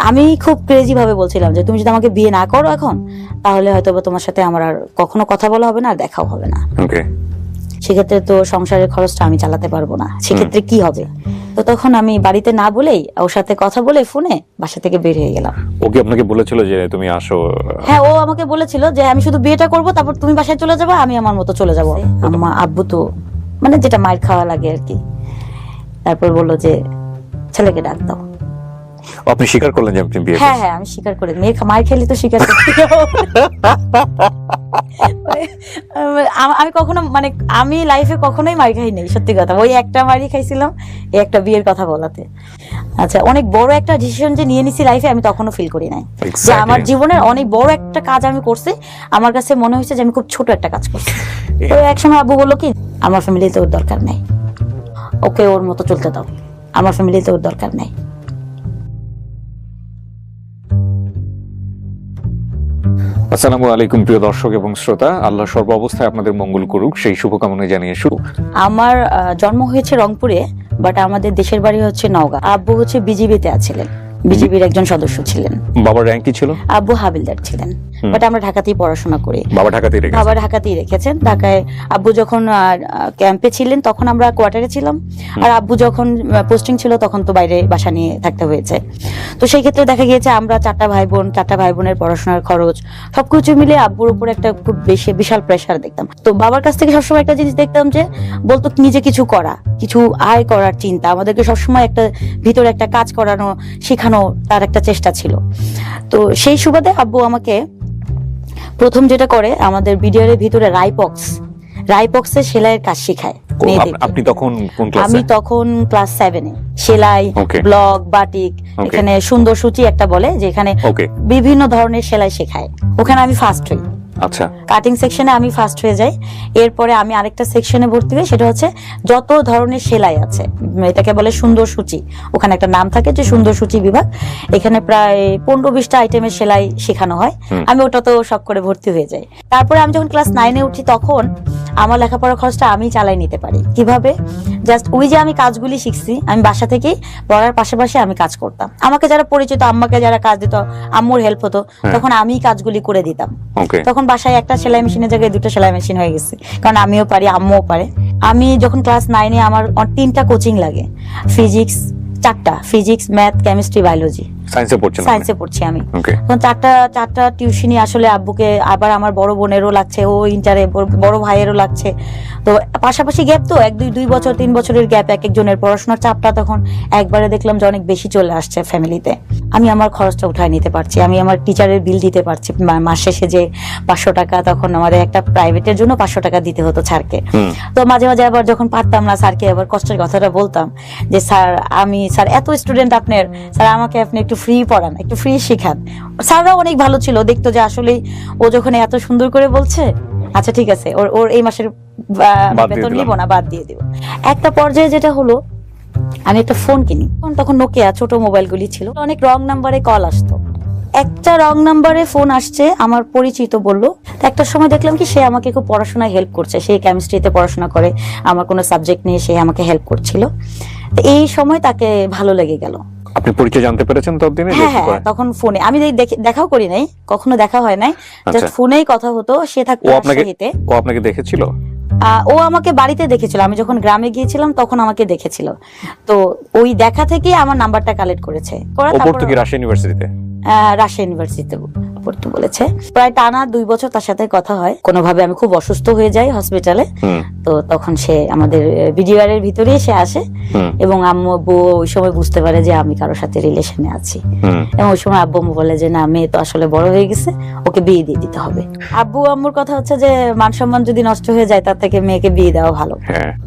আমি খুব ক্রেজি ভাবে বলছিলাম যে তুমি যদি আমাকে বিয়ে না করো এখন, তাহলে হয়তো তোমার সাথে আমার আর কখনো কথা বলা হবে না, আর দেখাও হবে না। ওকে, সেক্ষেত্রে তো সংসারের খরচটা আমি চালাতে পারবো না, সেক্ষেত্রে কি হবে? তো তখন আমি বাড়িতে না বলেই ওর সাথে কথা বলে ফোনে বাসা থেকে বের হয়ে গেলাম। ও কি আপনাকে বলেছিল যে তুমি আসো? হ্যাঁ, ও আমাকে বলেছিল যে আমি শুধু বিয়েটা করব, তারপর তুমি বাসায় চলে যাবে, আমি আমার মতো চলে যাবো। আম্মা আব্বু তো মানে যেটা মায়ের খাওয়া লাগে আর কি। তারপর বললো যে ছেলেকে ডাক দাও। আপনি স্বীকার করলেন যে আপনি বিয়ে হ্যাঁ করেছেন? হ্যাঁ, আমি স্বীকার করে মায়ের খেলে তো স্বীকার করতে আমি কখনো মানে আমি লাইফে কখনোই মার খাই নাই, সত্যি কথা। ওই একটা মারই খাইছিলাম, এই একটা বিয়ের কথা বলাতে। আচ্ছা, অনেক বড় একটা ডিসিশন যে নিয়ে নিছি লাইফে, আমি তখনও ফিল করি নাই যে আমার জীবনের অনেক বড় একটা কাজ আমি করছি। আমার কাছে মনে হয়েছে যে আমি খুব ছোট একটা কাজ করছি। তো একসময় আব্বু বললো কি, আমার ফ্যামিলিতে ওর দরকার নাই, ওকে ওর মতো চলতে দাও, আমার ফ্যামিলিতে ওর দরকার নাই। আসসালামু আলাইকুম প্রিয় দর্শক এবং শ্রোতা, আল্লাহ সর্ব অবস্থায় আপনাদের মঙ্গল করুক সেই শুভকামনা জানিয়ে শুরু। আমার জন্ম হয়েছে রংপুরে, বাট আমাদের দেশের বাড়ি হচ্ছে নওগাঁ। আব্বু হচ্ছে বিজিবিতে আছিলেন, বিজিবির একজন সদস্য ছিলেন। বাবার র্যাঙ্ক কি ছিল? আব্বু হাবিলদার ছিলেন, বাট আমরা ঢাকাতেই পড়াশোনা করি। বাবা ঢাকাতেই রেখেছেন? বাবা ঢাকাতেই রেখেছেন। ঢাকায় আব্বু যখন ক্যাম্পে ছিলেন তখন আমরা কোয়ার্টারে ছিলাম, আর আব্বু যখন পোস্টিং ছিল তখন তো বাইরে বাসা নিয়ে থাকতে হয়েছে। তো সেই ক্ষেত্রে দেখা গিয়েছে আমরা চারটা ভাই বোনের পড়াশোনার খরচ সবকিছু মিলে আব্বুর উপর একটা খুব বেশি বিশাল প্রেশার দেখতাম। তো বাবার কাছ থেকে সবসময় একটা জিনিস দেখতাম যে বলতো নিজে কিছু করা, কিছু আয় করার চিন্তা, আমাদেরকে সবসময় একটা ভিতরে একটা কাজ করানো শেখানো, তার একটা চেষ্টা ছিল। তো সেই সুবাদে আব্বু আমাকে প্রথম যেটা করে, আমাদের বিডিআর এর ভিতরে রাইপক্সের সেলাইয়ের কাজ শেখায় মেয়েদেরকে। আপনি তখন কোন ক্লাসে? আমি তখন ক্লাস 7 এ। সেলাই, ব্লক, বাটিক, এখানে সুন্দর সূচি একটা বলে, যে এখানে বিভিন্ন ধরনের সেলাই শেখায়। ওখানে আমি ফার্স্ট হই। আচ্ছা, কাটিং সেকশনে আমি ফার্স্ট হয়ে যাই। এরপরে আমি আরেকটা সেকশনে ভর্তি হই, সেটা হচ্ছে যত ধরনের সেলাই আছে, এটাকে বলে সুন্দর সূচি। ওখানে একটা নাম থাকে যে সুন্দর সূচি বিভাগ। এখানে প্রায় 15-20টা আইটেমের সেলাই শেখানো হয়। আমি ওটা তো শখ করে ভর্তি হয়ে যাই। তারপরে আমি যখন ক্লাস 9 এ উঠি, তখন আমার লেখাপড়ার খরচটা আমি চালাই নিতে পারি। কিভাবে? জাস্ট ওই যে আমি কাজগুলি শিখছি, আমি বাসা থেকেই পড়ার পাশাপাশি আমি কাজ করতাম। আমাকে যারা পরিচিত, আম্মাকে যারা কাজ দিত, আম্মুর হেল্প হতো, তখন আমি কাজগুলি করে দিতাম। তখন বাসায় একটা সেলাই মেশিনের জায়গায় 2টা সেলাই মেশিন হয়ে গেছে, কারণ আমিও পারি, আম্মুও পারে। আমি যখন ক্লাস 9 এ, আমার 3টা কোচিং লাগে। Physics, math, chemistry, biology. সায়েন্সে পড়ছি আমি। চারটা টিউশনি আসলে আব্বুকে, আবার আমার বড় বোনেরও লাগছে, ও ইন্টারে, বড় ভাইয়েরও লাগছে। তো পাশাপাশি গ্যাপ, তো 2 বছর 3 বছরের গ্যাপ, এক একজনের পড়াশোনার চাপটা তখন একবারে দেখলাম যে অনেক বেশি চলে আসছে ফ্যামিলিতে। আমি আমার খরচটা উঠায় নিতে পারছি, আমি আমার টিচারের বিল দিতে পারছি। মাস শেষে যে 500 টাকা, তখন আমাদের একটা প্রাইভেটের জন্য 500 টাকা দিতে হতো স্যারকে। তো মাঝে মাঝে আবার যখন পারতাম না, স্যারকে আবার কষ্টের কথাটা বলতাম যে স্যার এত স্টুডেন্ট আপনার, স্যার আমাকে আপনি একটু ফ্রি পড়ান, একটু ফ্রি শেখান। স্যাররাও অনেক ভালো ছিল, দেখতো যে আসলে ও যখন এত সুন্দর করে বলছে, আচ্ছা ঠিক আছে, ওর এই মাসের বেতন নিব না, বাদ দিয়ে দিব। একটা পর্যায়ে যেটা হলো, আমি একটা ফোন কিনি। তখন নোকিয়া ছোট মোবাইলগুলি ছিল, অনেক রং নাম্বারে কল আসতো। একটা রং নাম্বারে ফোন আসছে, আমার পরিচিত বললো। একটা সময় দেখলাম কি, সে আমাকে খুব পড়াশোনায় হেল্প করছে, সে কেমিস্ট্রিতে পড়াশোনা করে, আমার কোনো সাবজেক্ট নিয়ে সে আমাকে হেল্প করছিল। এই সময় তাকে ভালো লেগে গেল। আপনি পরিচয় জানতে পেরেছেন ততদিনে? হ্যাঁ, তখন ফোনে আমি দেখাও করি নাই, কখনো দেখা হয় নাই, জাস্ট ফোনেই কথা হতো। সে থাকতো রাজশাহীতে। ও আপনাকে দেখেছিল? ও আমাকে বাড়িতে দেখেছিল, আমি যখন গ্রামে গিয়েছিলাম তখন আমাকে দেখেছিল। তো ওই দেখা থেকে আমার নাম্বারটা কালেক্ট করেছে। রাজশাহী ইউনিভার্সিটিতে? রাজশাহী ইউনিভার্সিটিতে পড়তে বলেছে। প্রায় টানা 2 বছর তার সাথে কথা হয়। কোনোভাবে আমি খুব অসুস্থ হয়ে যাই হসপিটালে। তো তখন সে আমাদের বিডিআর এর ভিতরেই সে আসে, এবং আম্মু ওই সময় বুঝতে পারে যে আমি কারোর সাথে রিলেশনে আছি। এবং ওই সময় আব্বু বলে যে না, মেয়ে তো আসলে বড় হয়ে গেছে, ওকে বিয়ে দিয়ে দিতে হবে। আব্বু আম্মুর কথা হচ্ছে যে মান সম্মান যদি নষ্ট হয়ে যায়, তার থেকে মেয়েকে বিয়ে দেওয়া ভালো।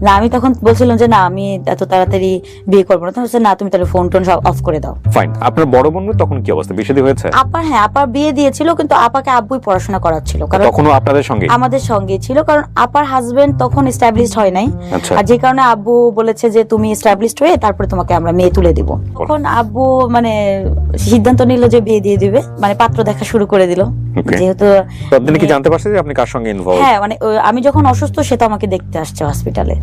না, আমি তখন বলছিলাম যে না, আমি এত তাড়াতাড়ি বিয়ে করবো না। তখন না, তুমি তাহলে ফোন টোন সব অফ করে দাও। ফাইন। আপনার বড় বোনের তখন কি অবস্থা? বিয়ে হয়েছে? আপার বিয়ে দিয়েছিল, কিন্তু আপাকে আব্বুই পড়াশোনা করাচ্ছিল, কারণ তখনও আপনাদের সঙ্গে আমাদের সঙ্গে ছিল, কারণ আপার হাজবেন্ড তখন এস্টাবলিশড হয় নাই। আর যে কারণে আব্বু বলেছে যে তুমি এস্টাবলিশড হয়ে তারপরে তোমাকে আমরা মেয়ে তুলে দিব। তখন আব্বু মানে সিদ্ধান্ত নিল যে বিয়ে দিয়ে দিবে, মানে পাত্র দেখা শুরু করে দিল। যেহেতু আপনি কি জানতে পারছেন যে আপনি কার সঙ্গে ইনভলভ? হ্যাঁ, মানে আমি যখন অসুস্থ, সে তো আমাকে দেখতে আসছে হসপিটালে।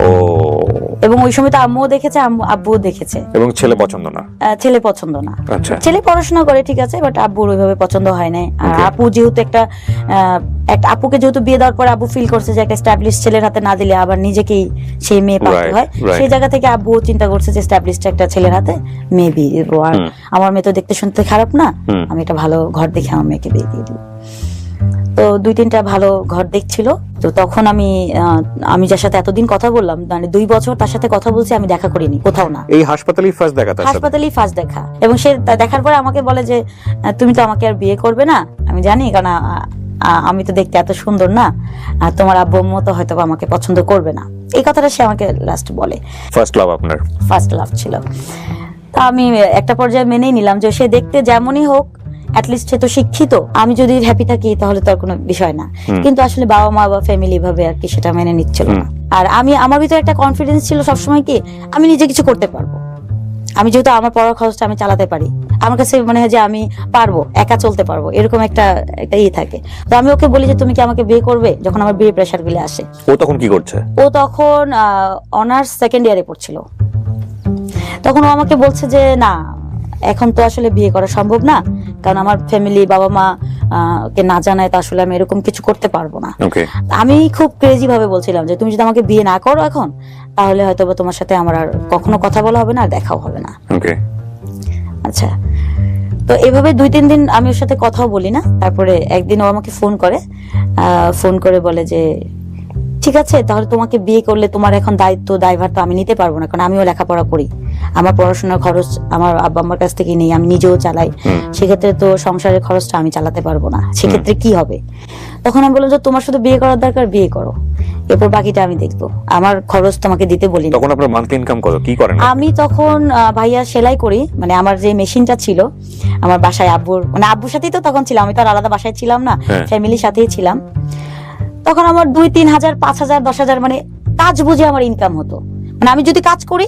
এবং ওই সময় তো আম্মুও দেখেছে, আব্বুও দেখেছে। এবং ছেলে পছন্দ না? ছেলে পছন্দ না। আচ্ছা। ছেলে পড়াশোনা করে ঠিক আছে, বাট আব্বুর ওইভাবে পছন্দ হয় নাই। আর আপু যেহেতু একটা আপুকে যেহেতু বিয়ে দেওয়ার পর আব্বু ফিল করছে যে একটা এস্টাবলিশ ছেলের হাতে না দিলে আবার নিজেকেই সেই মেয়ে পাতে হয়, সেই জায়গা থেকে আব্বু চিন্তা করছে যে এস্টাবলিশ একটা ছেলের হাতে মেয়ে বিয়ে দেবো। আর আমার মেয়ে তো দেখতে শুনতে খারাপ না, আমি একটা ভালো ঘর দেখে আমার মেয়েকে বিয়ে দিয়ে দিই। তো 2-3টা ভালো ঘর দেখছিল। তো তখন আমি যার সাথে এতদিন কথা বললাম, মানে 2 বছর তার সাথে কথা বলছি, আমি দেখা করিনি কোথাও না। এই হাসপাতালেই ফার্স্ট দেখা? হাসপাতালেই ফার্স্ট দেখা। এবং সে দেখার পরে আমাকে বলে যে তুমি তো আমাকে আর বিয়ে করবে না, আমি জানি, কারণ আমি তো দেখতে এত সুন্দর না, আর তোমার আব্বু আম্মু তো হয়তো আমাকে পছন্দ করবে না। এই কথাটা সে আমাকে লাস্ট বলে। ফার্স্ট লাভ আপনার? ফার্স্ট লাভ ছিল। তা আমি একটা পর্যায়ে মেনেই নিলাম যে সে দেখতে যেমনই হোক, অ্যাটলিস্ট সে তো শিক্ষিত, আমি যদি হ্যাপি থাকি তাহলে তো আর কোনো বিষয় না। কিন্তু আসলে বাবা মা বা ফ্যামিলি ভাবে আর কি সেটা মেনে নিচ্ছিল না। আর আমার ভিতরে একটা কনফিডেন্স ছিল সবসময় কি আমি নিজে কিছু করতে পারবো। আমি যেহেতু আমার পড়ার খরচটা আমি চালাতে পারি, আমার কাছে মনে হয় যে আমি পারবো, একা চলতে পারবো, এরকম একটা থাকে। তো আমি ওকে বলি যে তুমি কি আমাকে বিয়ে করবে, যখন আমার বিয়ে প্রেশার গুলো আসে। ও তখন কি করছে? ও তখন অনার্স সেকেন্ড ইয়ারে পড়ছিল। তখন ও আমাকে বলছে যে না, এখন তো আসলে বিয়ে করা সম্ভব না, কারণ আমার ফ্যামিলি বাবা মা কে না জানায় তো আসলে আমি এরকম কিছু করতে পারবো না। আমি খুব ক্রেজি ভাবে বলছিলাম যে তুমি যদি আমাকে বিয়ে না করো এখন, তাহলে হয়তো তোমার সাথে আমার আর কখনো কথা বলা হবে না, আর দেখাও হবে না। আচ্ছা, তো এভাবে 2-3 দিন আমি ওর সাথে কথাও বলি না। তারপরে একদিন ও আমাকে ফোন করে বলে যে ঠিক আছে, তাহলে তোমাকে বিয়ে করলে তোমার এখন দায়ভার তো আমি নিতে পারবো না, কারণ আমিও লেখাপড়া করি, আমার পড়াশোনার খরচ আমার আব্বা আম্মার কাছ থেকে নেই, আমি নিজেও চালাই, সেক্ষেত্রে তো সংসারের খরচটা আমি চালাতে পারবো না, সেক্ষেত্রে কি হবে। তখন আমি বললাম যে তোমার শুধু বিয়ে করার দরকার, বিয়ে করো, এরপর বাকিটা আমি দেখবো, আমার খরচ তোমাকে দিতে বলি। তখন আপনার মান্থলি ইনকাম কত, কি করেন? আমি তখন ভাইয়া সেলাই করি, মানে আমার যে মেশিনটা ছিল আমার বাসায়, আব্বুর সাথেই তো তখন ছিলাম, আমি তো আর আলাদা বাসায় ছিলাম না, ফ্যামিলির সাথেই ছিলাম। তখন আমার 2-3 হাজার, 5,000, 10,000 মানে কাজ বুঝে আমার ইনকাম হতো। মানে আমি যদি কাজ করি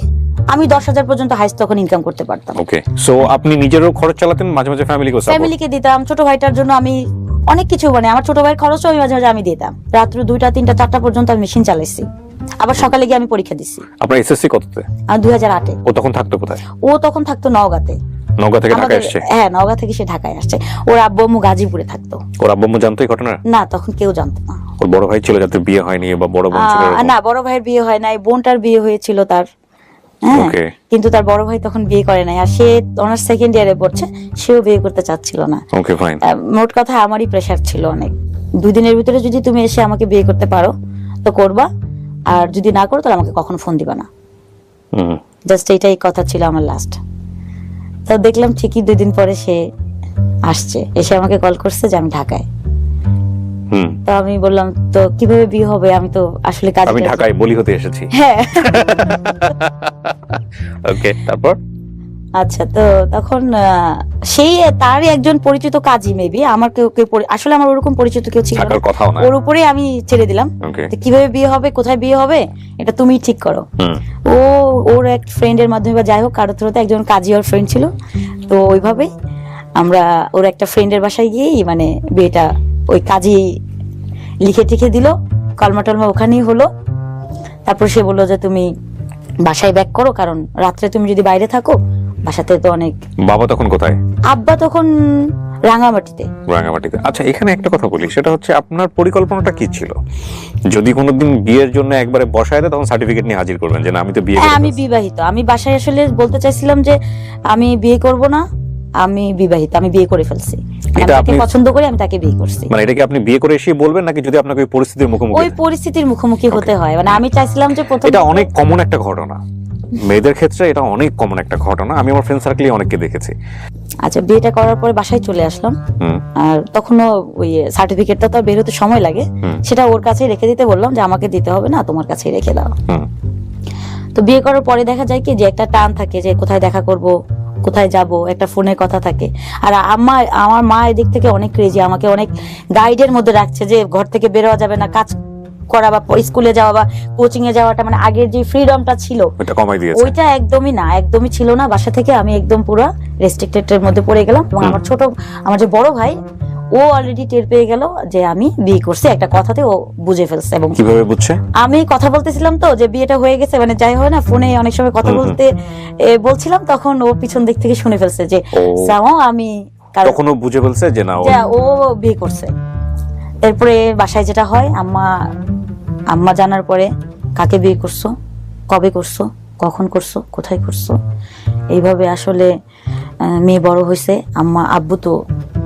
আমি 10,000 পর্যন্ত হাইস্ট তখন ইনকাম করতে পারতাম। ওকে, সো আপনি নিজেরও খরচ চালাতেন, মাঝে মাঝে ফ্যামিলিকে দিতাম, ছোট ভাইটার জন্য আমি অনেক কিছু, মানে আমার ছোট ভাইয়ের খরচও আমি মাঝে মাঝে আমি দিতাম। রাত্র 2টা, 3টা, 4টা পর্যন্ত আমি মেশিন চালাইছি। আবার সকালে গিয়ে আমি পরীক্ষা দিছি। আপনার এসএসসি কততে? 2008-এ। ও তখন থাকতো কোথায়? ও তখন থাকতো নওগাঁতে। নওগাঁ থেকে ঢাকায় আসছে? হ্যাঁ, নওগাঁ থেকে সে ঢাকায় আসছে। ওর আব্বু আম্মু গাজীপুরে থাকতো। ওর আব্বু আম্মু জানতো এই ঘটনা? না, তখন কেউ জানতো না। ওর বড় ভাই ছিল যাতে বিয়ে হয়নি, বা বড় বোন ছিল? না, বড় ভাইয়ের বিয়ে হয় নাই, বোনটার বিয়ে হয়েছিল তার। হ্যাঁ, কিন্তু তার বড় ভাই তখন বিয়ে করে নাই, আর সে অনার্স সেকেন্ড ইয়ারে পড়ছে, সেও বিয়ে করতে চাচ্ছিল না। ওকে, ফাইন। মোট কথা আমারই প্রেসার ছিল অনেক। 2 দিনের ভিতরে যদি তুমি এসে আমাকে বিয়ে করতে পারো তো করবা, আর যদি না করো তাহলে আমাকে কখনো ফোন দিবা না। জাস্ট এইটাই কথা ছিল আমার লাস্ট। তো দেখলাম ঠিকই 2 দিন পরে সে আসছে, এসে আমাকে কল করছে যে আমি ঢাকায়। তো আমি বললাম তো কিভাবে বিয়ে হবে, আমি তো আসলে কাজ, আমি ঢাকায় বলি হতে এসেছি। হ্যাঁ। ওকে, তারপর? আচ্ছা, তো তখন সেই তারই একজন পরিচিত কাজী, মেবি আমার কেউ আসলে আমার ওরকম পরিচিত কেউ ছিল না, ওর উপরে আমি ছেড়ে দিলাম কিভাবে বিয়ে হবে, কোথায় বিয়ে হবে এটা তুমি ঠিক করো। ওর এক ফ্রেন্ডের মাধ্যমে বা যাই হোক কারোর থ্রুতে একজন কাজী ওর ফ্রেন্ড ছিল, তো ওইভাবে আমরা ওর একটা ফ্রেন্ডের বাসায় গিয়েই মানে বিয়েটা ওই কাজী লিখে টিখে দিল, কলমা টলমা ওখানেই হলো। তারপর সে বললো যে তুমি বাসায় ব্যাক করো, কারণ রাত্রে তুমি যদি বাইরে থাকো বাসাতে তো অনেক। বাবা তখন কোথায়? আব্বা তখন রাঙামাটিতে। আচ্ছা, এখানে একটা কথা বলি, সেটা হচ্ছে আপনার পরিকল্পনাটা কি ছিল? যদি কোনোদিন বিয়ের জন্য একবারে বসায় দেয় তখন সার্টিফিকেট নিয়ে হাজির করবেন যে না আমি তো বিয়ে করেছি। আমি বিবাহিত। আমি বাসায় আসলে বলতে চাইছিলাম যে আমি বিয়ে করব না, আমি বিবাহিত, আমি বিয়ে করে ফেলছি, আমি তাকে পছন্দ করি, আমি তাকে বিয়ে করছি। মানে এটা কি আপনি বিয়ে করে এসে বলবেন, নাকি যদি আপনাকে ওই পরিস্থিতির মুখোমুখি হতে হয়? মানে আমি চাইছিলাম যে প্রথম, এটা অনেক কমন একটা ঘটনা মেয়েদের ক্ষেত্রে, এটা অনেক কমন একটা ঘটনা, আমি আমার ফ্রেন্ড সার্কেলে অনেককে দেখেছি। আচ্ছা, বিয়েটা করার পরে বাসায় চলে আসলাম, আর তখনও ওই সার্টিফিকেটটা তো বের হতে সময় লাগে, সেটা ওর কাছে রেখে দিতে বললাম যে আমাকে দিতে হবে না, তোমার কাছেই রেখে দাও। তো বিয়ে করার পরে দেখা যায় কি যে একটা টান থাকে যে কোথায় দেখা করব, কোথায় যাব, একটা ফোনের কথা থাকে। আর আমার মা এদিক থেকে অনেক ক্রেজি, আমাকে অনেক গাইডের মধ্যে রাখছে যে ঘর থেকে বেরোয়া যাবে না, কাজ করা বা স্কুলে যাওয়া বা কোচিং এ যাওয়াটা, মানে আগের যে ফ্রিডমটা ছিল ওইটা একদমই ছিল না। বাসা থেকে আমি একদম পুরো রেস্ট্রিক্টেড এর মধ্যে পড়ে গেলাম। এবং আমার যে বড় ভাই, ও ও অলরেডি টের পেয়ে গেল যে আমি বিয়ে করছি, একটা কথাতে ও বুঝে ফেলছে। এবং কিভাবে বুঝছে? আমি কথা বলতেছিলাম তো যে বিয়েটা হয়ে গেছে, মানে যাই হয় না, ফোনে অনেক সময় কথা বলতে বলছিলাম, তখন ও পিছন দিক থেকে শুনে ফেলছে যে আমি, তখন ও বুঝে ফেলছে যে না ও বিয়ে করছে। এরপরে বাসায় যেটা হয়, আম্মা জানার পরে কাকে বিয়ে করছো, কবে করছো, কখন করছো, কোথায় করছো, এইভাবে আসলে মেয়ে বড় হয়েছে। আব্বু তো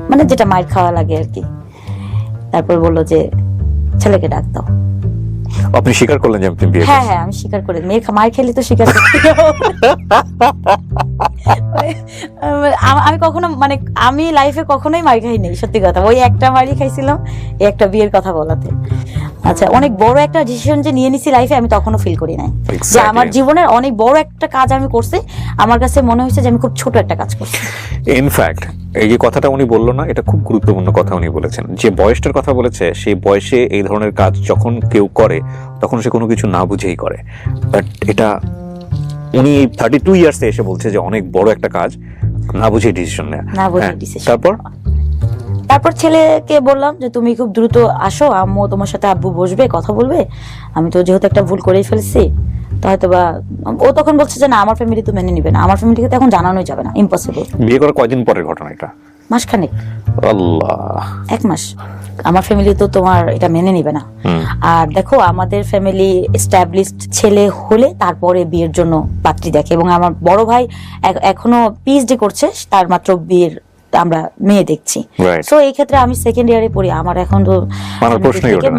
মানে যেটা মায়ের খাওয়া লাগে আর কি। তারপর বললো যে ছেলেকে ডাক দাও। আপনি স্বীকার করলেন যে আপনি বিয়ে? হ্যাঁ, আমি স্বীকার করে, মায়ের খেলে তো স্বীকার করতে আমি কখনো মানে আমি লাইফে কখনোই মার খাই নাই, সত্যি কথা। ওই একটা মারই খাইছিলাম, এই একটা বিয়ের কথা বলাতে। আচ্ছা, অনেক বড় একটা ডিসিশন যে নিয়ে নিছি লাইফে, আমি তখনও ফিল করি নাই যে আমার জীবনের অনেক বড় একটা কাজ আমি করছি। আমার কাছে মনে হয়েছে যে আমি খুব ছোট একটা কাজ করছি। ইনফ্যাক্ট এই যে কথাটা উনি বললো না, এটা খুব গুরুত্বপূর্ণ কথা উনি বলেছেন। যে বয়সটার কথা বলেছে, সেই বয়সে এই ধরনের কাজ যখন কেউ করে তখন সে কোনো কিছু না বুঝেই করে। বাট এটা উনি 32 ইয়ার্সে এসে বলছে যে অনেক বড় একটা কাজ না বুঝে ডিসিশন নেয়া। তারপর ছেলেকে বললাম যে তুমি খুব দ্রুত আসো, আম্মু তোমার সাথে, আব্বু বসবে, কথা বলবে। আমি তো যেহেতু একটা ভুল করেই ফেলছি, তো হয়তো বা ও তখন বলছে যে না, আমার ফ্যামিলি তো মেনে নিবে না, আমার ফ্যামিলিকে তো এখন জানানোই যাবে না, ইম্পসিবল। বিয়ে করার কয়দিন পরের ঘটনা এটা? মাসখানেক। আল্লাহ, 1 মাস। আমার ফ্যামিলি তো তোমার এটা মেনে নিবে না। আর দেখো, আমাদের ফ্যামিলি এস্টাবলিশড ছেলে হলে তারপরে বিয়ের জন্য পাত্রী দেখে, এবং আমার বড় ভাই এখনো পিএইচডি করছে, তার মাত্র বিয়ের আমরা মেয়ে দেখছি। সো এই ক্ষেত্রে আমি সেকেন্ড ইয়ারে পড়ি, আমার এখন তো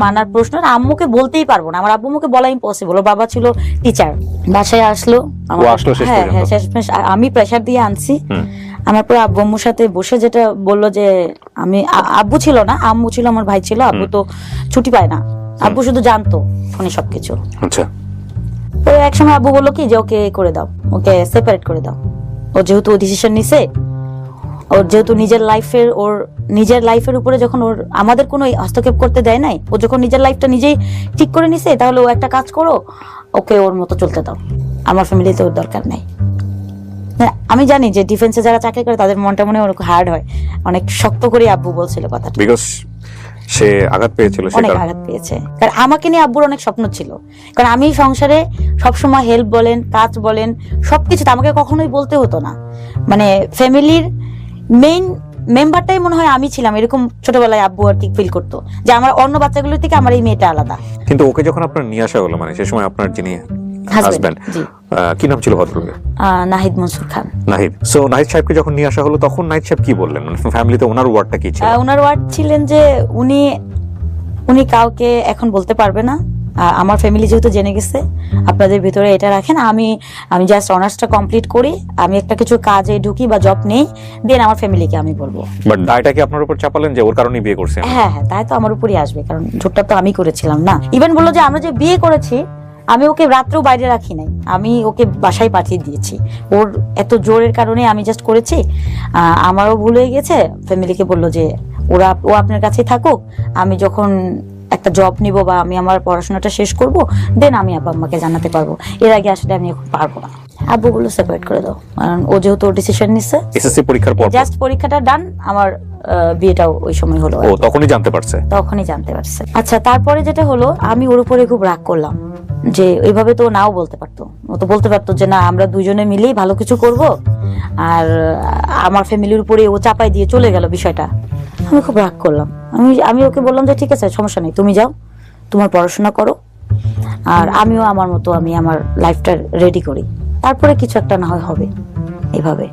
মানার প্রশ্ন, আম্মুকে বলতেই পারবো না, আমার আব্বু মুখে বলা ইম্পসিবল। ওর বাবা ছিল টিচার, বাসায় আসলো, হ্যাঁ শেষমেশ আমি প্রেসার দিয়ে আনছি। আমার পরে আব্বু আম্মুর সাথে বসে যেটা বললো যে আমি, আব্বু ছিল না, আম্মু ছিল, আমার ভাই ছিল। আব্বু তো ছুটি পায় না, আব্বু শুধু জানতো ফোনে সবকিছু। তো এক সময় আব্বু বললো কি যে ওকে করে দাও, ওকে সেপারেট করে দাও। ও যেহেতু ডিসিশন নিছে, ওর যেহেতু নিজের লাইফের উপরে যখন ওর আমাদের কোনো হস্তক্ষেপ করতে দেয় নাই, ও যখন নিজের লাইফটা নিজেই ঠিক করে নিছে, তাহলে ও একটা কাজ করো, ওকে ওর মতো চলতে দাও, আমার ফ্যামিলিতে ওর দরকার নাই। আমি জানি যে ডিফেন্সে যারা চাকরি করে তাদের মনটা মনে অনেক হার্ড হয়, অনেক শক্ত করে আব্বু বলছিল কথাটা, বিকজ সে আঘাত পেয়েছিল, অনেক আঘাত পেয়েছে। কারণ আমাকে নিয়ে আব্বুর অনেক স্বপ্ন ছিল, কারণ আমি সংসারে সবসময় হেল্প বলেন, কাজ বলেন, সবকিছু আমাকে কখনোই বলতে হতো না। মানে ফ্যামিলির মেইন মেম্বারটাই মনে হয় আমি ছিলাম, এরকম ছোটবেলায় আব্বু আর কি ফিল করতো যে আমার অন্য বাচ্চাগুলোর থেকে আমার এই মেয়েটা আলাদা। কিন্তু ওকে যখন আপনার নিয়ে আসা হলো, মানে সে সময় আপনার যিনি হাজবেন্ড, কি নাম ছিল ভদ্রলোকের? নাহিদ মনসুর খান। নাহিদ। সো নাহিদ সাহেবকে যখন নিয়ে আসা হলো, তখন নাহিদ সাহেব কি বললেন? মানে ফ্যামিলিতে ওনার ওয়ার্ডটা কি ছিল? ওনার ওয়ার্ড ছিলেন যে উনি কাউকে এখন বলতে পারবে না, আমার ফ্যামিলি যেহেতু জেনে গেছে, আপনাদের ভিতরে এটা রাখেন, আমি জাস্ট অনার্সটা কমপ্লিট করি, আমি একটা কিছু কাজে ঢুকি বা জব নেই, দেন আমার ফ্যামিলিকে আমি বলবো। বাট দায়টা কি আপনার উপর চাপালেন যে ওর কারণেই বিয়ে করছেন? হ্যাঁ, দায় তো আমার উপরই আসবে, কারণ ঝুটটা তো আমি করেছিলাম না। ইভেন বললো যে আমরা যে বিয়ে করেছি, আমি ওকে রাত্রেও বাইরে রাখি নাই, আমি ওকে বাসায় পাঠিয়ে দিয়েছি। ওর এত জোরের কারণে আমি জাস্ট করেছি, আমারও ভুল হয়ে গেছে। ফ্যামিলিকে বললো যে ও আপনার কাছেই থাকুক, আমি যখন একটা জব নিব বা আমি আমার পড়াশোনাটা শেষ করব, দেন আমি আব্বা আম্মাকে জানাতে পারবো, এর আগে আসলে আমি এখন পারবো না। আব্বু বললো সেপারেট করে দাও, কারণ ও যেহেতু ডিসিশন নিচ্ছে। এসএসসি পরীক্ষার পর জাস্ট পরীক্ষাটা ডান, আমার বিয়েটাও ওই সময় হলো। ও তখনই জানতে পারছে? আচ্ছা, তারপরে যেটা হলো, আমি ওর উপরে খুব রাগ করলাম যে এইভাবে তো নাও বলতে পারতো, ও তো বলতে পারতো যে না, আমরা দুজনে মিলেই ভালো কিছু করব, আর আমার ফ্যামিলির উপরে ও চাপাই দিয়ে চলে গেল বিষয়টা। আমি খুব রাগ করলাম। আমি ওকে বললাম যে ঠিক আছে, সমস্যা নেই, তুমি যাও, তোমার পড়াশোনা করো, আর আমিও আমার মতো আমি আমার লাইফটা রেডি করি, তারপরে কিছু একটা না হয় হবে, এইভাবে।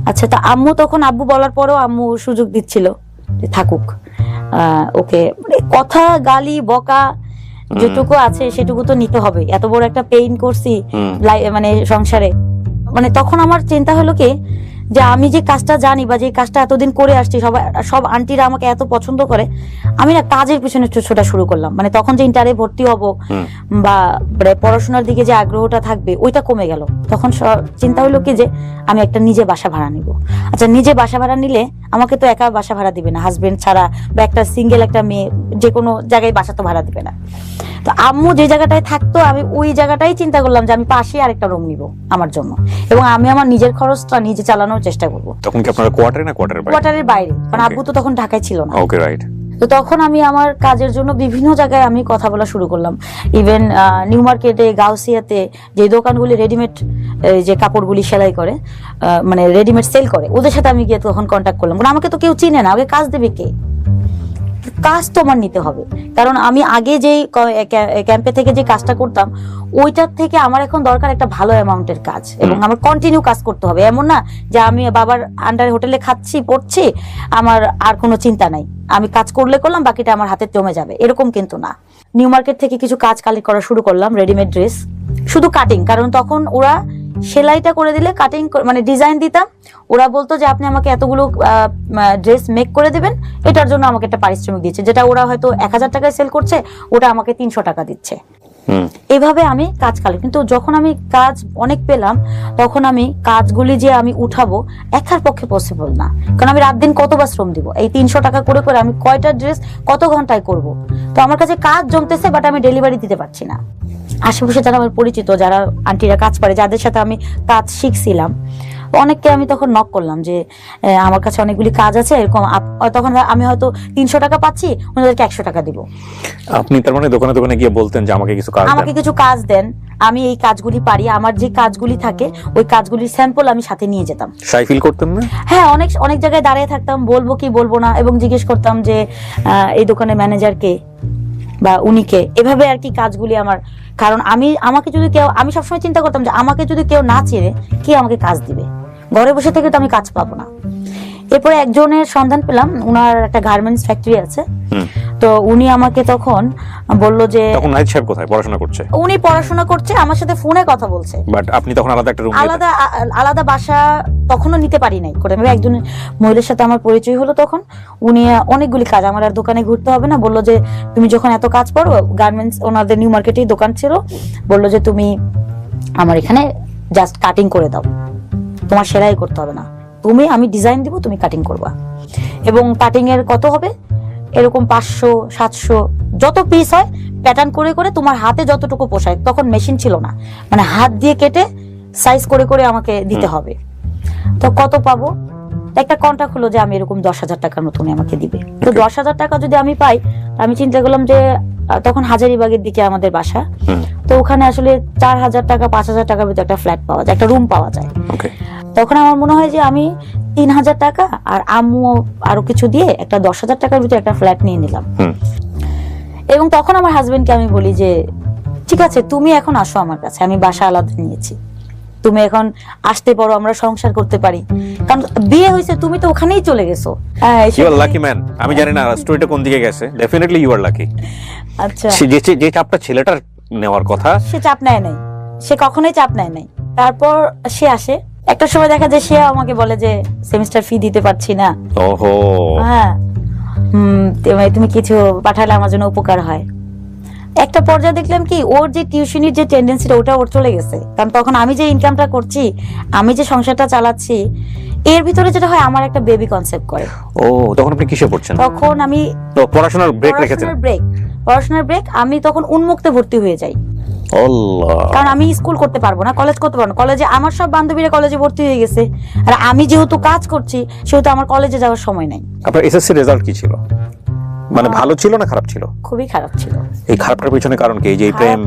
আচ্ছা, তা আব্বু বলার পরেও আম্মু সুযোগ দিচ্ছিল যে থাকুক, ওকে মানে কথা গালি বকা যেটুকু আছে সেটুকু তো নিতে হবে, এত বড় একটা পেইন করছি মানে সংসারে। মানে তখন আমার চিন্তা হলো কি যে আমি যে কাজটা জানি বা যে কাজটা এতদিন করে আসছি, সব আন্টিরা আমাকে এত পছন্দ করে, আমি না কাজের পিছনে ছোটা শুরু করলাম। মানে তখন যে ইন্টারে ভর্তি হব বা পড়াশোনার দিকে যে আগ্রহটা থাকবে, ওইটা কমে গেল। তখন চিন্তা হলো কি যে আমি একটা নিজে বাসা ভাড়া নিব। আচ্ছা, নিজে বাসা ভাড়া নিলে আমাকে তো একা বাসা ভাড়া দিবে না, হাজবেন্ড ছাড়া বা একটা সিঙ্গেল একটা মেয়ে যে কোনো জায়গায় বাসা তো ভাড়া দিবে না। তো আম্মু যে জায়গাটায় থাকতো আমি ওই জায়গাটাই চিন্তা করলাম যে আমি পাশে আরেকটা রুম নিব আমার জন্য, এবং আমি আমার নিজের খরচটা নিজে চালানোর চেষ্টা করবো। তখন কি আপনারা কোয়ার্টারে না কোয়ার্টারের বাইরে, কারণ আব্বু তো তখন ঢাকায় ছিল না। ওকে, রাইট। তো তখন আমি আমার কাজের জন্য বিভিন্ন জায়গায় আমি কথা বলা শুরু করলাম, ইভেন নিউ মার্কেটে, গাউসিয়াতে যে দোকানগুলি রেডিমেড যে কাপড়গুলি সেলাই করে, মানে রেডিমেড সেল করে, ওদের সাথে আমি গিয়ে তখন কন্ট্যাক্ট করলাম। কারণ আমাকে তো কেউ চিনে না, আগে কাজ দেবে কে? কাজ তো আমার নিতে হবে, কারণ আমি আগে যেই ক্যাম্পে থেকে যে কাজটা করতাম ওইটার থেকে আমার এখন দরকার একটা ভালো অ্যামাউন্টের কাজ, এবং আমার কন্টিনিউ কাজ করতে হবে। এমন না যে আমি বাবার আন্ডারে হোটেলে খাচ্ছি পড়ছি, আমার আর কোনো চিন্তা নাই, আমি কাজ করলে করলাম, বাকিটা আমার হাতে জমে যাবে, এরকম কিন্তু না। নিউ মার্কেট থেকে কিছু কাজ কালেক্ট করা শুরু করলাম, রেডিমেড ড্রেস, শুধু কাটিং, কারণ তখন ওরা সেলাইটা করে দিলে কাটিং মানে ডিজাইন দিতাম, ওরা বলতো যে আপনি আমাকে এতগুলো ড্রেস মেক করে দিবেন, এটার জন্য আমাকে একটা পারিশ্রমিক দিচ্ছে, যেটা ওরা হয়তো 1000 টাকায় সেল করছে, ওটা আমাকে 300 টাকা দিচ্ছে। এইভাবে আমি কাজ কালেক্ট, কিন্তু যখন আমি কাজ অনেক পেলাম তখন আমি কাজগুলি যে আমি উঠাবো একার পক্ষে পসিবল না, কারণ আমি রাত দিন কতবার শ্রম দিব, এই 300 টাকা করে করে আমি কয়টা ড্রেস কত ঘন্টায় করব? তো আমার কাছে কাজ জমতেছে, বাট আমি ডেলিভারি দিতে পারছি না। আশেপাশে যারা আমার পরিচিত, যারা আন্টিরা কাজ করে, যাদের সাথে আমি কাজ শিখছিলাম, অনেককে আমি তখন নক করলাম যে আমার কাছে অনেকগুলি কাজ আছে এরকম, তখন আমি হয়তো 300 টাকা পাচ্ছি, ওনাদেরকে 100 টাকা দিব। আপনি তার মানে দোকানে দোকানে গিয়ে বলতেন যে আমাকে কিছু কাজ দেন, আমি এই কাজগুলি পারি, আমার যে কাজগুলি থাকে ওই কাজগুলির স্যাম্পল আমি সাথে নিয়ে যেতাম। শাই ফিল করতেন না? হ্যাঁ, অনেক অনেক জায়গায় দাঁড়িয়ে থাকতাম, বলবো কি বলবো না, এবং জিজ্ঞেস করতাম যে এই দোকানের ম্যানেজার কে বা উনিকে, এভাবে আর কি কাজগুলি আমার। কারণ আমাকে যদি কেউ, আমি সবসময় চিন্তা করতাম যে আমাকে যদি কেউ না চেনে, কে আমাকে কাজ দিবে? ঘরে বসে থেকে তো আমি কাজ পাবো না। এরপরে একজনের সন্ধান পেলাম, উনার একটা গার্মেন্টস ফ্যাক্টরি আছে, তো উনি আমাকে তখন বলল যে তখন নাহিদ সাহেব কোথায় পড়াশোনা করছে? উনি পড়াশোনা করছে, আমার সাথে ফোনে কথা বলছে, বাট আপনি তখন আলাদা একটা রুম, আলাদা বাসা তখনও নিতে পারি নাই করে। একজন মহিলার সাথে আমার পরিচয় হলো তখন, উনি অনেকগুলি কাজ, আমার আর দোকানে ঘুরতে হবে না, বললো যে তুমি যখন এত কাজ পারো, গার্মেন্টস ওনাদের নিউ মার্কেটেই দোকান ছিল, বললো যে তুমি আমার এখানে জাস্ট কাটিং করে দাও, তোমার সেলাই করতে হবে না, আমি ডিজাইন দিব, তুমি কাটিং করবা, এবং কাটিং এর কত হবে এরকম 500 700 যত পিস হয় প্যাটার্ন করে করে তোমার হাতে যতটুকু পোষায়, তখন মেশিন ছিল না, মানে হাত দিয়ে কেটে সাইজ করে করে আমাকে দিতে হবে। তো কত পাবো? একটা কন্ট্রাক্ট হলো যে আমি এরকম 10,000 টাকার মতো উনি আমাকে দিবে। তো 10,000 টাকা যদি আমি পাই, আমি চিন্তা করলাম যে তখন হাজারীবাগের দিকে আমাদের বাসা, তো ওখানে আসলে 4,000 টাকা 5,000 টাকার ভিতরে একটা ফ্ল্যাট পাওয়া যায়, একটা রুম পাওয়া যায়। তখন আমার মনে হয় যে আমি 3,000 টাকা আর আম্মু আরো কিছু দিয়ে একটা 10,000 টাকার ভিতরে একটা ফ্ল্যাট নিয়ে নিলাম। এবং তখন আমার হাজবেন্ডকে আমি বলি যে ঠিক আছে, তুমি এখন আসো আমার কাছে, আমি বাসা আলাদা নিয়েছি, তুমি এখন আসতে পারো, আমরা সংসার করতে পারি, কারণ বিয়ে হয়েছে, তুমি তো ওখানেই চলে গেছো। You are lucky man. আমি জানি না স্টোরিটা কোন দিকে গেছে, ডেফিনেটলি ইউ আর লাকি। আচ্ছা, যে চাপটা ছেলেটার নেওয়ার কথা, সে চাপ নেয় নাই, সে কখনোই চাপ নেয় নাই। তারপর সে আসে, একটা সময় দেখা যায় সে আমাকে বলে যে সেমিস্টার ফি দিতে পারছি না, ওহো হ্যাঁ তুমি কিছু পাঠালে আমার জন্য উপকার হয়। একটা পর্যায়ে দেখলাম কি ওর যে টিউশনির যে টেন্ডেন্সিটা ওটা ওর চলে গেছে, কারণ তখন আমি যে ইনকামটা করছি, আমি যে সংসারটা চালাচ্ছি, এর ভিতরে যেটা হয় আমার একটা বেবি কনসেপ্ট করে। ও, তখন আপনি কিসে পড়ছেন? তখন আমি পড়াশোনার ব্রেক রেখেছেন? পড়াশোনার ব্রেক, আমি তখন উন্মুক্তে ভর্তি হয়ে যাই, কারণ আমি স্কুল করতে পারবো না, কলেজ করতে পারবো না। কলেজে আমার সব বান্ধবীরা কলেজে ভর্তি হয়ে গেছে, আর আমি যেহেতু কাজ করছি সেহেতু আমার কলেজে যাওয়ার সময় নাই। আপনার এসএসসি রেজাল্ট কি ছিল? মানে ভালো ছিল না খারাপ ছিল? খুবই খারাপ ছিল। এই খারাপটার পিছনে কারণ কি? এই যে প্রেম,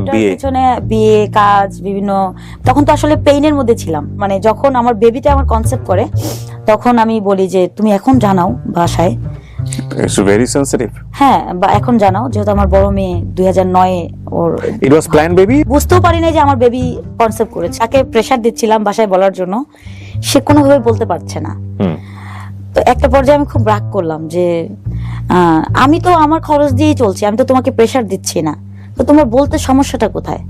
বিয়ে, কাজ, বিভিন্ন, তখন তো আসলে পেইনের মধ্যে ছিলাম। মানে যখন আমার বেবিটা আমার কনসেপ্ট করে, তখন আমি বলি যে তুমি এখন জানাও বাসায়, ইটস ভেরি সেনসিটিভ। হ্যাঁ, বা এখন জানাও, যেহেতু আমার বড় মেয়ে 2009 ওর ইট ওয়াজ প্ল্যান বেবি। বুঝতেও পারি না যে আমার বেবি কনসেপ্ট করেছে, তাকে প্রেসার দিচ্ছিলাম বাসায় বলার জন্য, সে কোনোভাবে বলতে পারছে না। তো একটা পর্যায়ে আমি খুব রাগ করলাম যে আমি তো আমার খরচ দিয়েই চলছি, আমি তো তোমাকে প্রেসার দিচ্ছি না, তো তোমার বলতে সমস্যাটা কোথায়?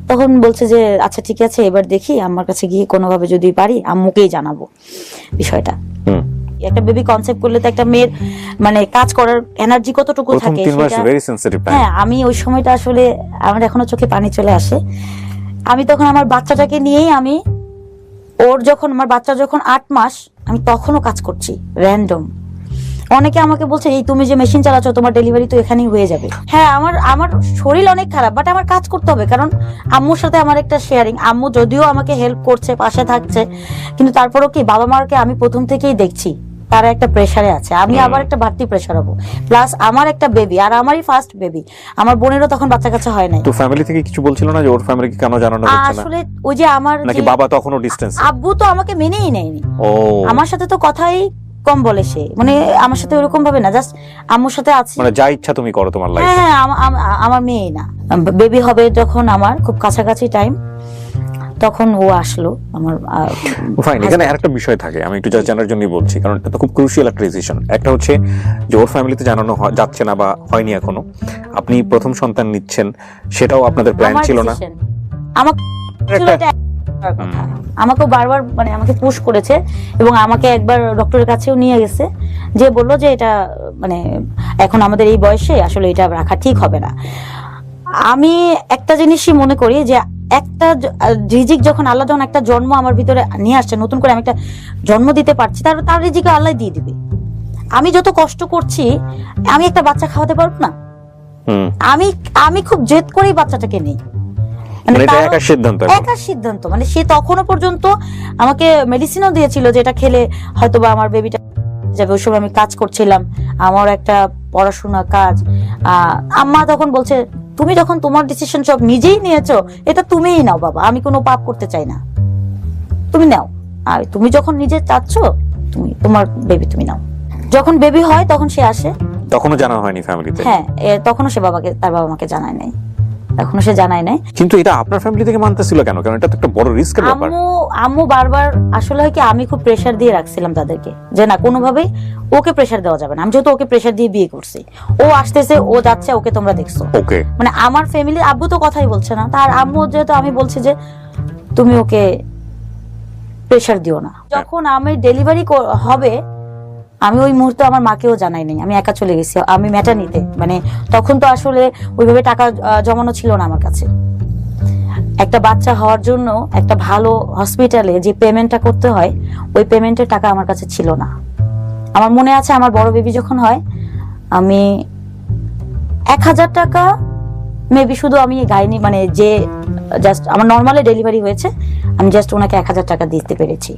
তখন বলছে যে আচ্ছা ঠিক আছে, এবার দেখি আমার কাছে গিয়ে কোনোভাবে যদি পারি আম্মুকেই জানাবো বিষয়টা। একটা বেবি কনসেপ্ট করলে তো একটা মেয়ের মানে কাজ করার এনার্জি কতটুকু থাকে, হ্যাঁ, আমি ওই সময়টা আসলে আমার এখনো চোখে পানি চলে আসে। আমি তখন আমার বাচ্চাটাকে নিয়েই আমার বাচ্চা যখন 8 মাস, আমি তখনও কাজ করছি র্যান্ডম। অনেকে আমাকে বলছে এই তুমি যে মেশিন চালাচ্ছ তোমার ডেলিভারি তো এখানেই হয়ে যাবে। হ্যাঁ, আমার শরীর অনেক খারাপ, বাট আমার কাজ করতে হবে, কারণ আম্মুর সাথে আমার একটা শেয়ারিং। আম্মু যদিও আমাকে হেল্প করছে, পাশে থাকছে, কিন্তু তারপরও কি বাবা মারকে আমি প্রথম থেকেই দেখছি তারা একটা প্রেসারে আছে, আমি আবার একটা বাড়তি প্রেসার হবো, প্লাস আমার একটা বেবি, আর আমারই ফার্স্ট বেবি, আমার বোনেরও তখন বাচ্চা কাচ্চা হয় নাই। তো ফ্যামিলি থেকে কিছু বলছিল না যে ওর ফ্যামিলিকে কেন জানানো হচ্ছে না? আসলে ওই যে আমার নাকি বাবা তখনও ডিসটেন্স? আব্বু তো আমাকে মেনেই নেয়নি। ও, আমার সাথে তো কথাই কম বলে সে, মানে আমার সাথে ওরকম ভাবে না, জাস্ট আম্মুর সাথে আছে, মানে যা ইচ্ছা তুমি করো তোমার লাইফে। হ্যাঁ, আমার মেয়ে না, বেবি হবে যখন আমার খুব কাছাকাছি টাইম, তখন ও আসলো আমার। ফাইন, এখানে আরেকটা বিষয় থাকে, আমি একটু জানার জন্যই বলছি, কারণ এটা তো খুব ক্রুশিয়াল একটা ডিসিশন। একটা হচ্ছে যে ওর ফ্যামিলিতে জানানো যাচ্ছে না বা হয়নি এখনো, আপনি প্রথম সন্তান নিচ্ছেন, সেটাও আপনাদের প্ল্যান ছিল না। আমাকে বারবার মানে আমাকে পুশ করেছে, এবং আমাকে একবার ডক্টরের কাছেও নিয়ে গেছে, যে বললো যে এটা মানে এখন আমাদের এই বয়সে আসলে এটা রাখা ঠিক হবে না। আমি একটা জিনিসই মনে করি যে একটা রিজিক যখন আল্লাহ যখন একটা জন্ম আমার ভিতরে নিয়ে আসছে, নতুন করে আমি একটা জন্ম দিতে পারছি, তার রিজিক আল্লাহ দিয়ে দিবে। আমি যত কষ্ট করছি, আমি একটা বাচ্চা খাওয়াতে পারবো না? আমি খুব জেদ করেই বাচ্চাটাকে নেই, মানে একা সিদ্ধান্ত। মানে সে তখনও পর্যন্ত আমাকে মেডিসিনও দিয়েছিল যে এটা খেলে হয়তো বা আমার বেবিটা যাবে। ওই সময় আমি কাজ করছিলাম, আমার একটা পড়াশোনা কাজ। আম্মা তখন বলছে তুমি যখন তোমার ডিসিশন সব নিজেই নিয়েছো, এটা তুমিই নাও বাবা, আমি কোনো পাপ করতে চাই না, তুমি নাও। আর তুমি যখন নিজে চাচ্ছ, তুমি তোমার বেবি তুমি নাও। যখন বেবি হয় তখন সে আসে, তখনও জানা হয়নি ফ্যামিলিতে? হ্যাঁ, তখনও সে তার বাবা মাকে জানায় নাই, এখনো সে জানায় নাই। কিন্তু এটা আপনার ফ্যামিলি থেকে মানতেছিল কেন? কারণ এটা তো একটা বড় রিস্কের ব্যাপার। আম্মু বারবার আসলে হয় কি, আমি খুব প্রেসার দিয়ে রাখছিলাম তাদেরকে যে না, কোনোভাবেই ওকে প্রেসার দেওয়া যাবে না। আমি যেহেতু ওকে প্রেসার দিয়ে বিয়ে করছি, ও আসতেছে, ও যাচ্ছে, ওকে তোমরা দেখছো, ওকে, মানে আমার ফ্যামিলি। আব্বু তো কথাই বলছে না, তার আম্মু যেহেতু আমি বলছি যে তুমি ওকে প্রেসার দিও না। যখন আমি ডেলিভারি হবে, আমি ওই মুহূর্তে আমার মাকেও জানাই নাই, আমি একা চলে গেছি। আমি ম্যাটারনিতে, মানে তখন তো আসলে ওইভাবে টাকা জমানো ছিল না আমার কাছে। একটা বাচ্চা হওয়ার জন্য একটা ভালো হসপিটালে যে পেমেন্টটা করতে হয়, ওই পেমেন্টের টাকা আমার কাছে ছিল না। আমার মনে আছে আমার বড় বেবি যখন হয়, আমি 1000 টাকা মেবি শুধু আমি গাইনি, মানে যে জাস্ট আমার নর্মালি ডেলিভারি হয়েছে, আমি জাস্ট ওনাকে 1000 টাকা দিতে পেরেছি।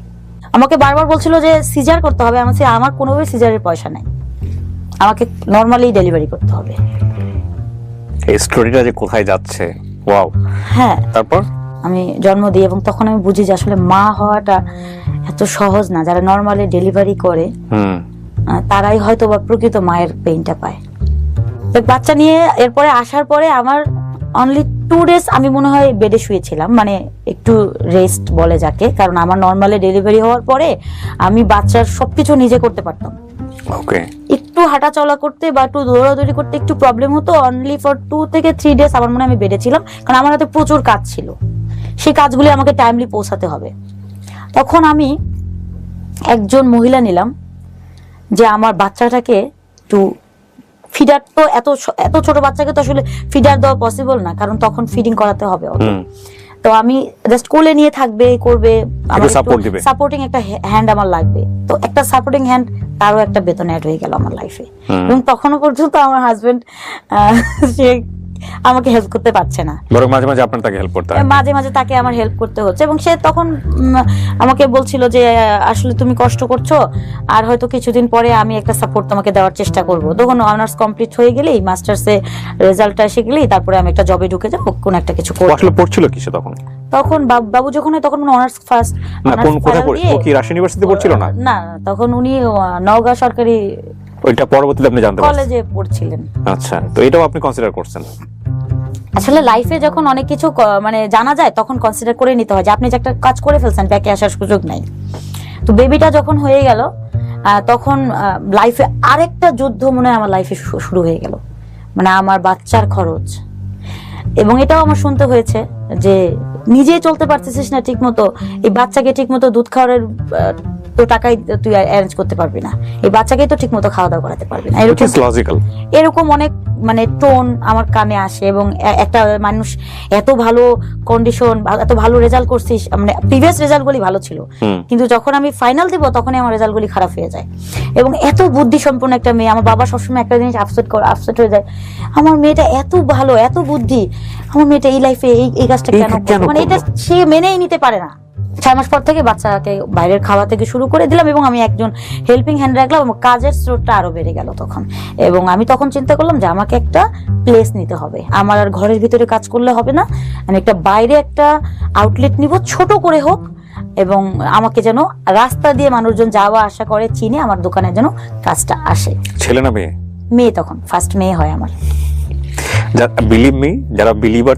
আমাকে বারবার বলছিল যে সিজার করতে হবে, আমার কোনোভাবে সিজারের পয়সা নাই, আমাকে নর্মালি ডেলিভারি করতে হবে। এই স্টোরিটা যে কোথায় যাচ্ছে, ওয়াও। হ্যাঁ, তারপর আমি জন্ম দিই, এবং তখন আমি বুঝি যে আসলে মা হওয়াটা এত সহজ না। যারা নর্মালি ডেলিভারি করে তারাই হয়তো বা প্রকৃত মায়ের পেইনটা পায়। বাচ্চা নিয়ে এরপরে আসার পরে আমার অনলি 2 days আমি মনে হয় বেডে শুয়েছিলাম, মানে একটু রেস্ট বলে যাকে, কারণ আমার নর্মালি ডেলিভারি হওয়ার পরে আমি বাচ্চার সবকিছু নিজে করতে পারতাম। ওকে, একটু হাঁটা চলা করতে বা একটু দৌড়াদৌড়ি করতে একটু প্রবলেম হতো। অনলি ফর 2 থেকে 3 days আমার মনে হয় আমি বেডে ছিলাম, কারণ আমার হাতে প্রচুর কাজ ছিল, সেই কাজগুলি আমাকে টাইমলি পৌঁছাতে হবে। তখন আমি একজন মহিলা নিলাম যে আমার বাচ্চাটাকে একটু ফিডার, তো এত ছোট বাচ্চাকে তো আসলে ফিডার দেওয়া পসিবল না, কারণ তখন ফিডিং করাতে হবে ওকে। তো আমি জাস্ট কোলে নিয়ে থাকবে, করবে, আমার সাপোর্টিং একটা হ্যান্ড আমার লাগবে। তো একটা সাপোর্টিং হ্যান্ড, তারও একটা বেতন অ্যাড হয়ে গেল আমার লাইফে। এবং তখনও পর্যন্ত আমার হাজবেন্ড সে আমাকে হেল্প করতে পারছে না, বরং মাঝে মাঝে আপনার তাকে হেল্প করতে হয়, মাঝে মাঝে তাকে আমার হেল্প করতে হচ্ছে। এবং সে তখন আমাকে বলছিল যে আসলে তুমি কষ্ট করছো, আর হয়তো কিছুদিন পরে আমি একটা সাপোর্ট তোমাকে দেওয়ার চেষ্টা করব। তখন অনার্স কমপ্লিট হয়ে গেলেই, মাস্টার্সে রেজাল্টটা এসে গেলেই তারপরে আমি একটা জবে ঢুকে যাবো, কোন একটা কিছু করব। আসলে পড়ছিল কিসে তখন? তখন বাবু যখন হয় তখন অনার্স ফার্স্ট। কোন কোথায় পড়ে? ও কি রাজশাহী ইউনিভার্সিটি পড়ছিল না? না, তখন উনি নওগাঁ সরকারি, ওইটা পরবর্তীতে আপনি জানতে পারছেন, কলেজে পড়ছিলেন। আচ্ছা, তো এটাও আপনি কনসিডার করছেন? আসলে লাইফে যখন অনেক কিছু মানে জানা যায়, তখন কনসিডার করে নিতে হয় যে আপনি যে একটা কাজ করে ফেলছেন, ব্যাকে আসার সুযোগ নাই। তো বেবিটা যখন হয়ে গেল, তখন লাইফে আরেকটা যুদ্ধ মনে হয় আমার লাইফে শুরু হয়ে গেল, মানে আমার বাচ্চার খরচ। এবং এটাও আমার শুনতে হয়েছে যে নিজেই চলতে পারতেছিস না ঠিক মতো, এই বাচ্চাকে ঠিক মতো দুধ খাওয়ার তো টাকাই তুই অ্যারেঞ্জ করতে পারবি না, এই বাচ্চাকে তো ঠিক মতো খাওয়া দাওয়া করাতে পারবি না, এরকম অনেক মানে টোন আমার কানে আসে, এবং একটা মানুষ এত ভালো কন্ডিশন, এত ভালো রেজাল্ট করছিস, মানে প্রিভিয়াস রেজাল্ট গুলি ভালো ছিল, কিন্তু যখন আমি ফাইনাল দিব তখনই আমার রেজাল্ট গুলি খারাপ হয়ে যায়। এবং এত বুদ্ধি সম্পন্ন একটা মেয়ে, আমার বাবা সবসময় একটা জিনিস আপসেট হয়ে যায়, আমার মেয়েটা এত ভালো, এত বুদ্ধি, আমার মেয়েটা এই লাইফে এই কাজটা কেন করলো? মানে এটা সে মেনেই নিতে পারে না। 6 মাস পর থেকে বাচ্চাকে বাইরের খাওয়া থেকে শুরু করে দিলাম, এবং আমি একজন হেল্পিং হ্যান্ড রাখলাম, এবং কাজের স্রোতটা আরো বেড়ে গেল তখন। এবং আমি তখন চিন্তা করলাম যে আমাকে একটা প্লেস নিতে হবে, আমার আর ঘরের ভিতরে কাজ করলে হবে না, আমি একটা বাইরে একটা আউটলেট নিব, ছোট করে হোক, এবং আমাকে যেন রাস্তা দিয়ে মানুষজন যাওয়া আসা করে চিনে আমার দোকানে যেন কাজটা আসে। ছেলে না মেয়ে? মেয়ে, তখন ফার্স্ট মেয়ে হয় আমার। বিলিভ মি, যারা বিলিভার